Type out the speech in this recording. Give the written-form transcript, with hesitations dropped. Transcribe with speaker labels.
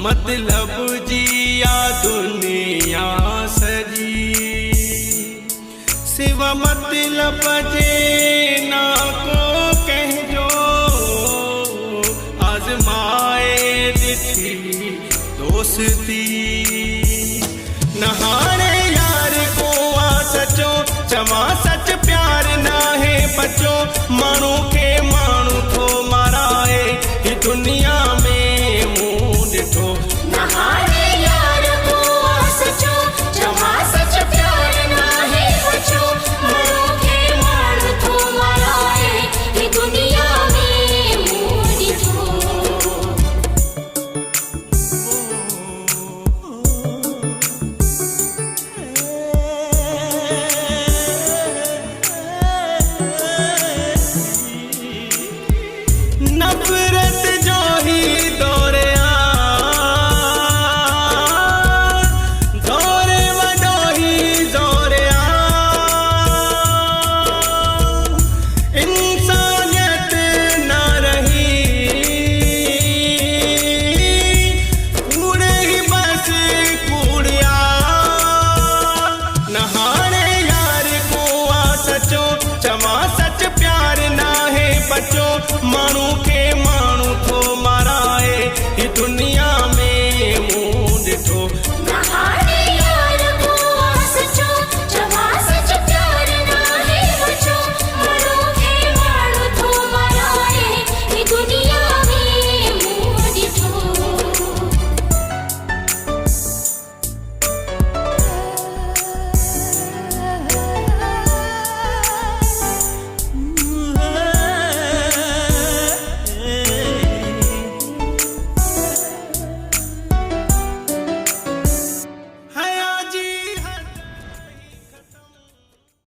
Speaker 1: मतलब जिया दुनिया सजी, सिवा मतलब जे ना को कहजो, आजमाए दिठी दोस्ती। नहारे यार को आ सचो, चवा सच प्यार ना है बचो, मानू के मानू थो माराए ही दुनिया में